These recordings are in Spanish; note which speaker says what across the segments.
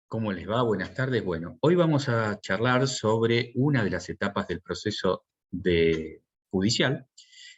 Speaker 1: ¿Cómo les va? Buenas tardes. Bueno, hoy vamos a charlar sobre una de las etapas del proceso judicial,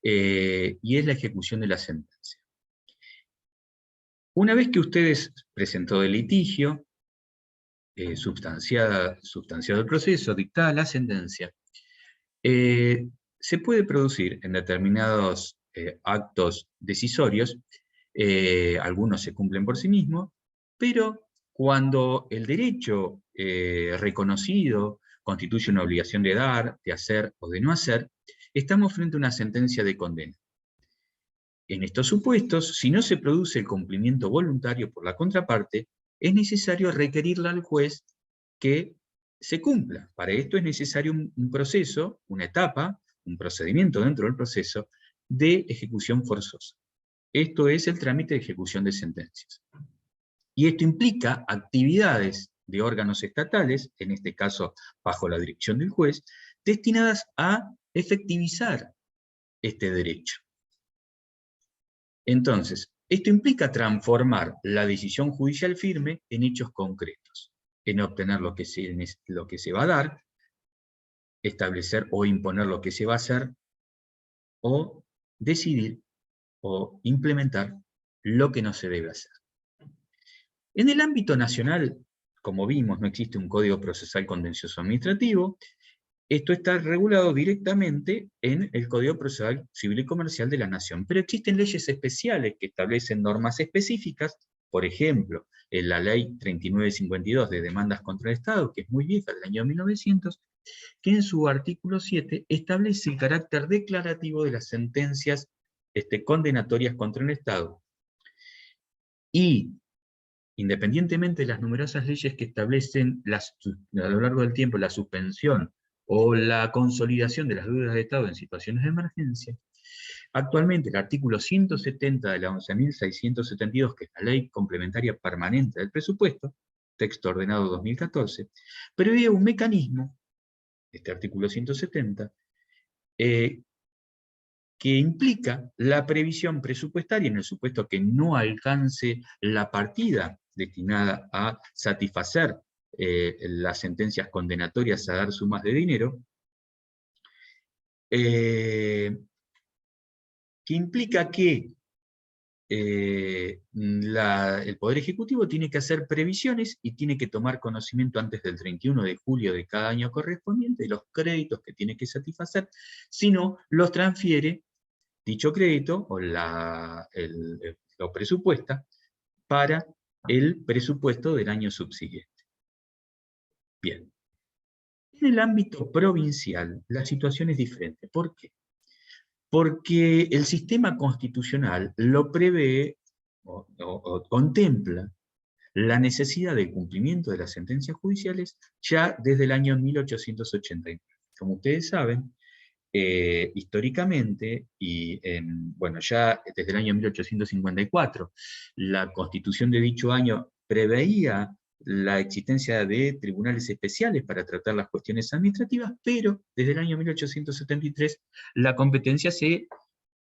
Speaker 1: y es la ejecución de la sentencia. Una vez que ustedes presentó el litigio, substanciado el proceso, dictada la sentencia, se puede producir en determinados actos decisorios, algunos se cumplen por sí mismos, pero cuando el derecho reconocido constituye una obligación de dar, de hacer o de no hacer, estamos frente a una sentencia de condena. En estos supuestos, si no se produce el cumplimiento voluntario por la contraparte, es necesario requerirle al juez que se cumpla. Para esto es necesario un proceso, una etapa, un procedimiento dentro del proceso de ejecución forzosa. Esto es el trámite de ejecución de sentencias. Y esto implica actividades de órganos estatales, en este caso bajo la dirección del juez, destinadas a efectivizar este derecho. Entonces, esto implica transformar la decisión judicial firme en hechos concretos, en obtener lo que se va a dar, establecer o imponer lo que se va a hacer, o decidir o implementar lo que no se debe hacer. En el ámbito nacional, como vimos, no existe un Código Procesal Contencioso Administrativo. Esto está regulado directamente en el Código Procesal Civil y Comercial de la Nación, pero existen leyes especiales que establecen normas específicas, por ejemplo, en la Ley 3952 de demandas contra el Estado, que es muy vieja, del año 1900, que en su artículo 7 establece el carácter declarativo de las sentencias condenatorias contra el Estado. Y, independientemente de las numerosas leyes que establecen a lo largo del tiempo la suspensión o la consolidación de las deudas de Estado en situaciones de emergencia, actualmente el artículo 170 de la 11.672, que es la Ley Complementaria Permanente del Presupuesto, texto ordenado 2014, prevé un mecanismo, este artículo 170, que implica la previsión presupuestaria en el supuesto que no alcance la partida destinada a satisfacer las sentencias condenatorias a dar sumas de dinero, que implica que el Poder Ejecutivo tiene que hacer previsiones y tiene que tomar conocimiento antes del 31 de julio de cada año correspondiente de los créditos que tiene que satisfacer, si no, los transfiere dicho crédito o lo presupuesta para el presupuesto del año subsiguiente. Bien. En el ámbito provincial, la situación es diferente. ¿Por qué? Porque el sistema constitucional lo prevé o contempla la necesidad del cumplimiento de las sentencias judiciales ya desde el año 1889. Como ustedes saben, históricamente, y bueno, ya desde el año 1854, la Constitución de dicho año preveía la existencia de tribunales especiales para tratar las cuestiones administrativas, pero desde el año 1873 la competencia se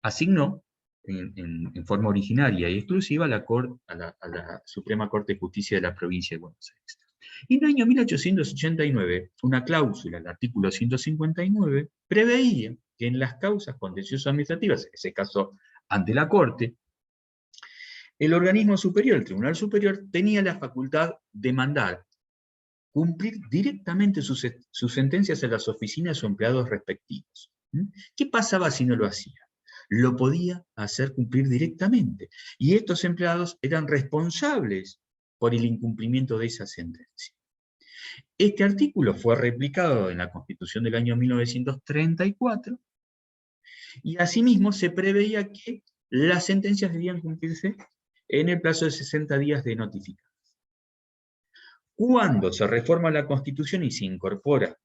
Speaker 1: asignó en forma originaria y exclusiva a la Suprema Corte de Justicia de la Provincia de Buenos Aires. Y en el año 1889, una cláusula, el artículo 159, preveía que en las causas contenciosas administrativas, en ese caso ante la Corte, el organismo superior, el Tribunal Superior, tenía la facultad de mandar cumplir directamente sus sentencias a las oficinas o empleados respectivos. ¿Qué pasaba si no lo hacía? Lo podía hacer cumplir directamente, y estos empleados eran responsables por el incumplimiento de esa sentencia. Este artículo fue replicado en la Constitución del año 1934, y asimismo se preveía que las sentencias debían cumplirse en el plazo de 60 días de notificación. Cuando se reforma la Constitución y se incorpora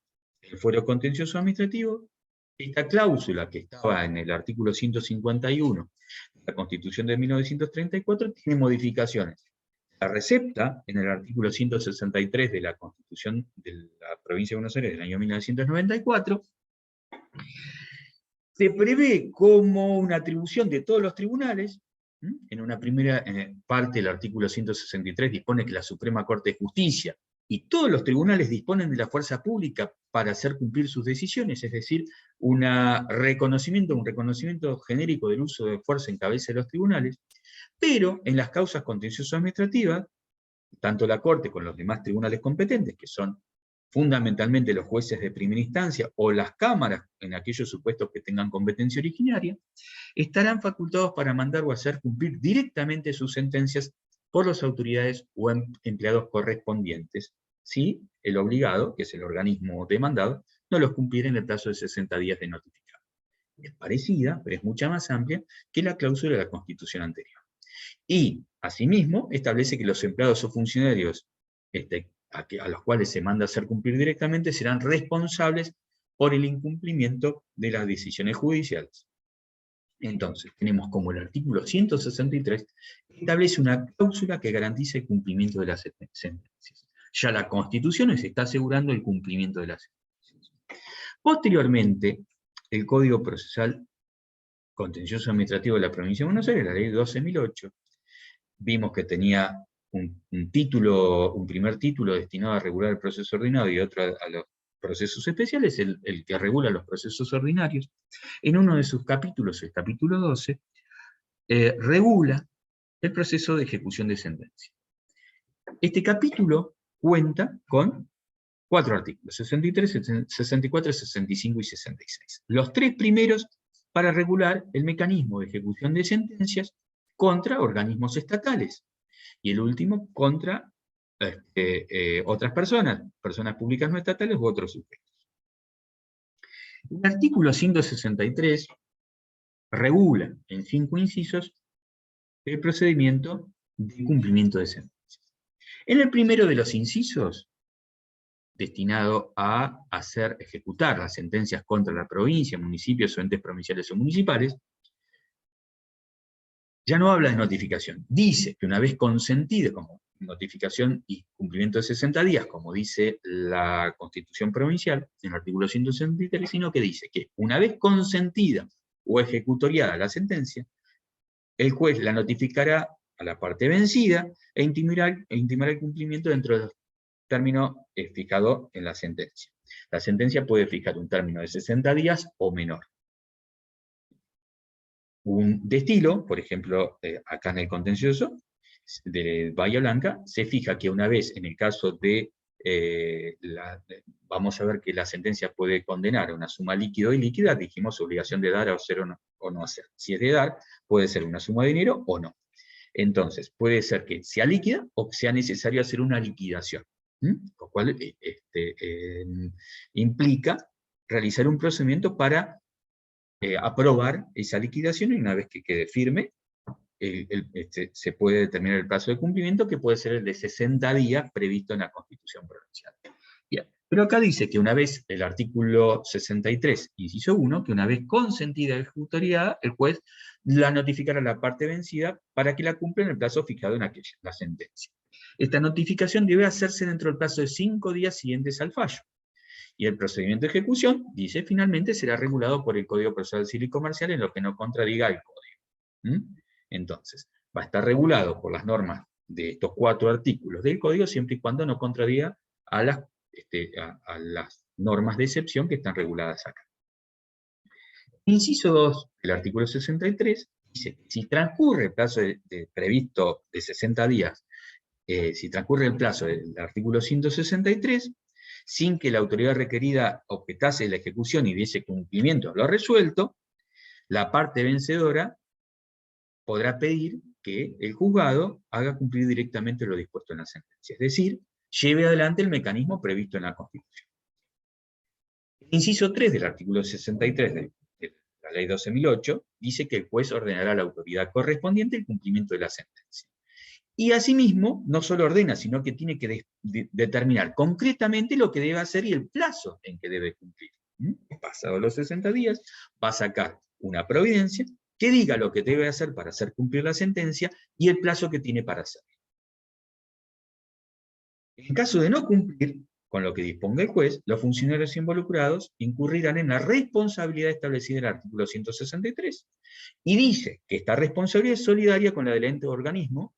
Speaker 1: el fuero contencioso administrativo, esta cláusula que estaba en el artículo 151 de la Constitución de 1934 tiene modificaciones. La recepta, en el artículo 163 de la Constitución de la Provincia de Buenos Aires del año 1994, se prevé como una atribución de todos los tribunales En una primera parte, el artículo 163 dispone que la Suprema Corte de Justicia y todos los tribunales disponen de la fuerza pública para hacer cumplir sus decisiones, es decir, un reconocimiento genérico del uso de fuerza en cabeza de los tribunales, pero en las causas contenciosas administrativas, tanto la Corte con los demás tribunales competentes, que son fundamentalmente los jueces de primera instancia, o las cámaras, en aquellos supuestos que tengan competencia originaria, estarán facultados para mandar o hacer cumplir directamente sus sentencias por las autoridades o empleados correspondientes, si el obligado, que es el organismo demandado, no los cumpliera en el plazo de 60 días de notificar. Es parecida, pero es mucha más amplia que la cláusula de la Constitución anterior. Y, asimismo, establece que los empleados o funcionarios a los cuales se manda a hacer cumplir directamente serán responsables por el incumplimiento de las decisiones judiciales. Entonces, tenemos como el artículo 163 establece una cláusula que garantiza el cumplimiento de las sentencias. Ya la Constitución se está asegurando el cumplimiento de las sentencias. Posteriormente, el Código Procesal Contencioso Administrativo de la Provincia de Buenos Aires, la Ley 12.008, vimos que tenía un primer título destinado a regular el proceso ordinario y otro a los procesos especiales, el que regula los procesos ordinarios. En uno de sus capítulos, el capítulo 12, regula el proceso de ejecución de sentencia. Este capítulo cuenta con 4 artículos, 63, 64, 65 y 66. Los 3 primeros para regular el mecanismo de ejecución de sentencias contra organismos estatales, y el último contra otras personas públicas no estatales u otros sujetos. El artículo 163 regula en 5 incisos el procedimiento de cumplimiento de sentencias. En el primero de los incisos, destinado a ejecutar las sentencias contra la provincia, municipios o entes provinciales o municipales, ya no habla de notificación. Dice que una vez consentida, como notificación y cumplimiento de 60 días, como dice la Constitución Provincial, en el artículo 163, sino que dice que una vez consentida o ejecutoriada la sentencia, el juez la notificará a la parte vencida e intimará el cumplimiento dentro de los términos fijados en la sentencia. La sentencia puede fijar un término de 60 días o menor. De estilo, por ejemplo, acá en el contencioso de Bahía Blanca, se fija que una vez, en el caso de, vamos a ver que la sentencia puede condenar a una suma líquida o ilíquida, dijimos obligación de dar, hacer o no hacer. Si es de dar, puede ser una suma de dinero o no. Entonces, puede ser que sea líquida o que sea necesario hacer una liquidación, lo cual implica realizar un procedimiento para aprobar esa liquidación, y una vez que quede firme, se puede determinar el plazo de cumplimiento, que puede ser el de 60 días previsto en la Constitución Provincial. Bien. Pero acá dice que una vez, el artículo 63, inciso 1, que una vez consentida y ejecutoriada, el juez la notificará a la parte vencida para que la cumpla en el plazo fijado en la sentencia. Esta notificación debe hacerse dentro del plazo de 5 días siguientes al fallo. Y el procedimiento de ejecución, dice, finalmente será regulado por el Código Procesal Civil y Comercial en lo que no contradiga el Código. Entonces, va a estar regulado por las normas de estos 4 artículos del Código, siempre y cuando no contradiga a las normas de excepción que están reguladas acá. Inciso 2 del artículo 63 dice que si transcurre el plazo previsto de 60 días, si transcurre el plazo del artículo 163, sin que la autoridad requerida objetase la ejecución y diese cumplimiento a lo resuelto, la parte vencedora podrá pedir que el juzgado haga cumplir directamente lo dispuesto en la sentencia, es decir, lleve adelante el mecanismo previsto en la Constitución. El inciso 3 del artículo 63 de la Ley 12.008 dice que el juez ordenará a la autoridad correspondiente el cumplimiento de la sentencia. Y asimismo, no solo ordena, sino que tiene que determinar concretamente lo que debe hacer y el plazo en que debe cumplir. Pasados los 60 días, va a sacar una providencia que diga lo que debe hacer para hacer cumplir la sentencia y el plazo que tiene para hacerlo. En caso de no cumplir con lo que disponga el juez, los funcionarios involucrados incurrirán en la responsabilidad establecida en el artículo 163. Y dice que esta responsabilidad es solidaria con la del ente o organismo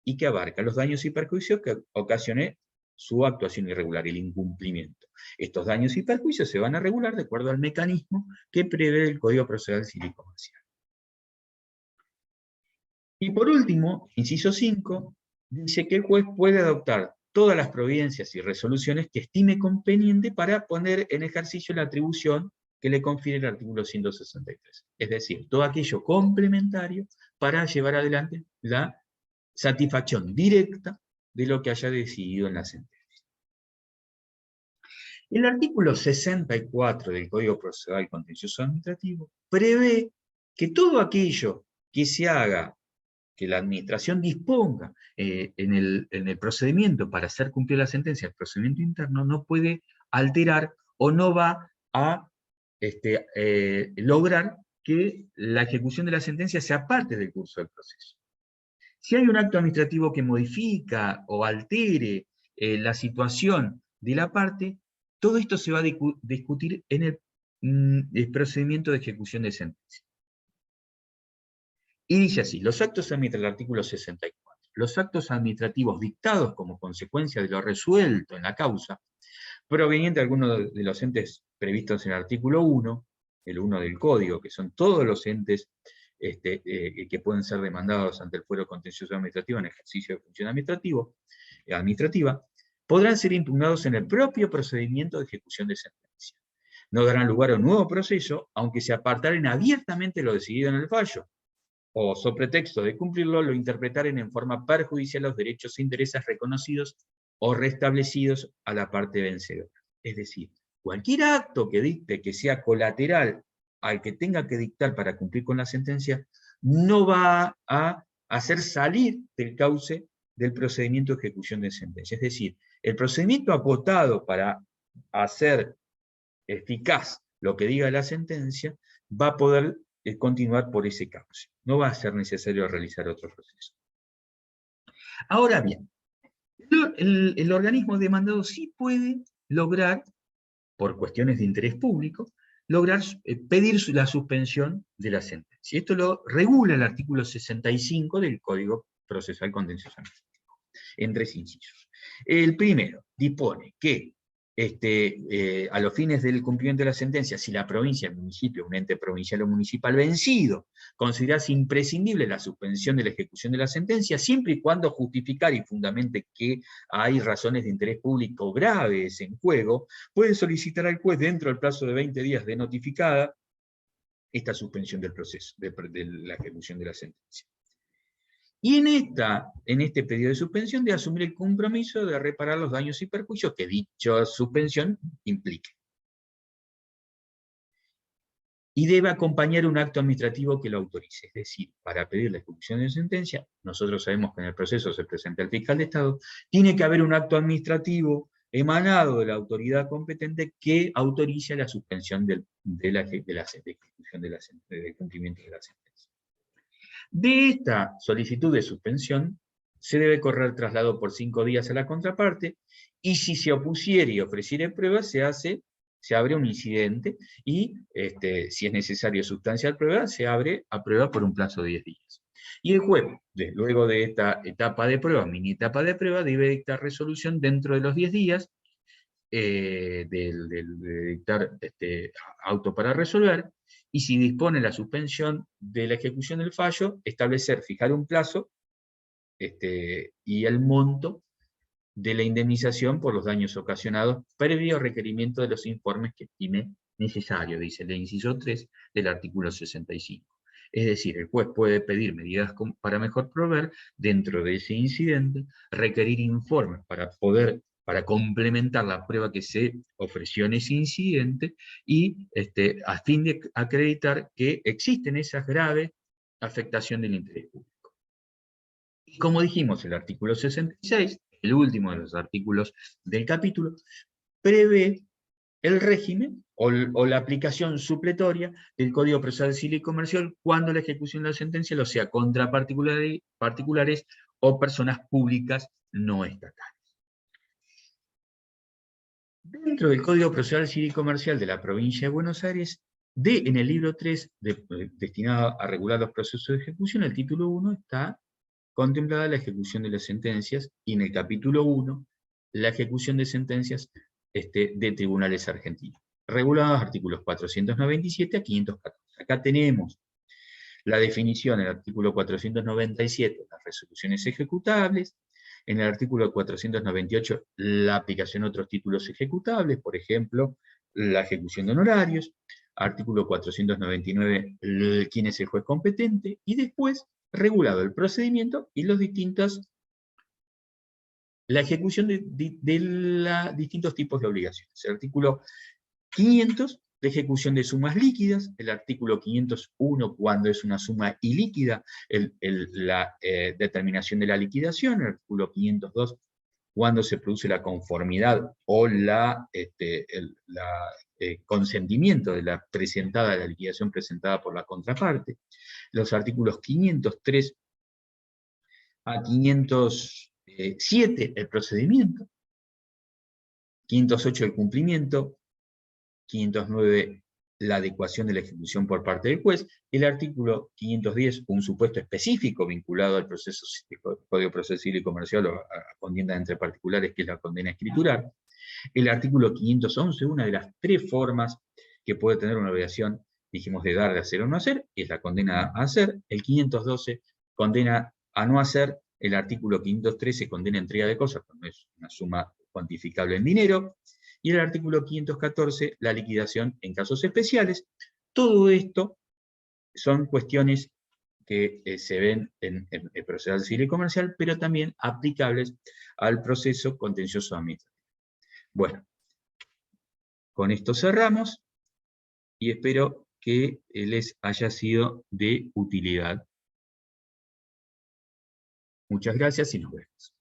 Speaker 1: y que abarca los daños y perjuicios que ocasione su actuación irregular, el incumplimiento. Estos daños y perjuicios se van a regular de acuerdo al mecanismo que prevé el Código Procesal Civil y Comercial. Y por último, inciso 5, dice que el juez puede adoptar todas las providencias y resoluciones que estime conveniente para poner en ejercicio la atribución que le confiere el artículo 163. Es decir, todo aquello complementario para llevar adelante la satisfacción directa de lo que haya decidido en la sentencia. El artículo 64 del Código Procesal Contencioso Administrativo prevé que todo aquello que se haga, que la administración disponga en el procedimiento para hacer cumplir la sentencia, el procedimiento interno, no puede alterar o no va a lograr que la ejecución de la sentencia sea parte del curso del proceso. Si hay un acto administrativo que modifica o altere la situación de la parte, todo esto se va a discutir en el procedimiento de ejecución de sentencia. Y dice así, los actos administrativos, el artículo 64, los actos administrativos dictados como consecuencia de lo resuelto en la causa, proveniente de algunos de los entes previstos en el artículo 1, el 1 del Código, que son todos los entes que pueden ser demandados ante el fuero contencioso administrativo en ejercicio de función administrativa, podrán ser impugnados en el propio procedimiento de ejecución de sentencia. No darán lugar a un nuevo proceso, aunque se apartaren abiertamente lo decidido en el fallo, o sobre pretexto de cumplirlo, lo interpretaren en forma perjudicial los derechos e intereses reconocidos o restablecidos a la parte vencedora. Es decir, cualquier acto que dicte que sea colateral al que tenga que dictar para cumplir con la sentencia, no va a hacer salir del cauce del procedimiento de ejecución de sentencia. Es decir, el procedimiento apostado para hacer eficaz lo que diga la sentencia, va a poder continuar por ese cauce. No va a ser necesario realizar otro proceso. Ahora bien, el organismo demandado sí puede lograr, por cuestiones de interés público, lograr pedir la suspensión de la sentencia. Esto lo regula el artículo 65 del Código Procesal Contencioso Administrativo, en 3 incisos. El primero dispone que a los fines del cumplimiento de la sentencia, si la provincia, el municipio, un ente provincial o municipal vencido, considerase imprescindible la suspensión de la ejecución de la sentencia, siempre y cuando justificar y fundamente que hay razones de interés público graves en juego, puede solicitar al juez dentro del plazo de 20 días de notificada esta suspensión del proceso, de la ejecución de la sentencia. Y en este periodo de suspensión de asumir el compromiso de reparar los daños y perjuicios que dicha suspensión implique. Y debe acompañar un acto administrativo que lo autorice. Es decir, para pedir la ejecución de sentencia, nosotros sabemos que en el proceso se presenta el fiscal de Estado, tiene que haber un acto administrativo emanado de la autoridad competente que autorice la suspensión del cumplimiento de la sentencia. De esta solicitud de suspensión se debe correr traslado por 5 días a la contraparte, y si se opusiere y ofreciere pruebas, se abre un incidente, y si es necesario sustanciar pruebas, se abre a prueba por un plazo de 10 días. Y el juez, luego de esta etapa de prueba, mini etapa de prueba, debe dictar resolución dentro de los 10 días, de dictar auto para resolver, y si dispone la suspensión de la ejecución del fallo, fijar un plazo y el monto de la indemnización por los daños ocasionados, previo requerimiento de los informes que estime necesario, dice el inciso 3 del artículo 65. Es decir, el juez puede pedir medidas para mejor proveer dentro de ese incidente, requerir informes para complementar la prueba que se ofreció en ese incidente, y a fin de acreditar que existen esas graves afectaciones del interés público. Y como dijimos, el artículo 66, el último de los artículos del capítulo, prevé el régimen o la aplicación supletoria del Código Procesal Civil y Comercial cuando la ejecución de la sentencia lo sea contra particulares o personas públicas no estatales. Dentro del Código Procesal Civil y Comercial de la Provincia de Buenos Aires, en el libro 3, destinado a regular los procesos de ejecución, el título 1 está contemplada la ejecución de las sentencias, y en el capítulo 1, la ejecución de sentencias de tribunales argentinos, regulados artículos 497 a 514. Acá tenemos la definición en el artículo 497, las resoluciones ejecutables; en el artículo 498, la aplicación de otros títulos ejecutables, por ejemplo, la ejecución de honorarios; artículo 499, quién es el juez competente; y después, regulado el procedimiento y la ejecución de distintos tipos de obligaciones. El artículo 500, de ejecución de sumas líquidas; el artículo 501, cuando es una suma ilíquida, la determinación de la liquidación; el artículo 502, cuando se produce la conformidad o consentimiento de la liquidación presentada por la contraparte; los artículos 503 a 507, el procedimiento; 508, el cumplimiento; 509, la adecuación de la ejecución por parte del juez; el artículo 510, un supuesto específico vinculado al proceso Código Procesal Civil y Comercial o a contienda entre particulares, que es la condena escritural; el artículo 511, una de las 3 formas que puede tener una obligación, dijimos, de dar, de hacer o no hacer, es la condena a hacer; el 512, condena a no hacer; el artículo 513, condena a entrega de cosas, cuando es una suma cuantificable en dinero; y el artículo 514, la liquidación en casos especiales. Todo esto son cuestiones que se ven en el procesal civil y comercial, pero también aplicables al proceso contencioso administrativo. Bueno, con esto cerramos, y espero que les haya sido de utilidad. Muchas gracias y nos vemos.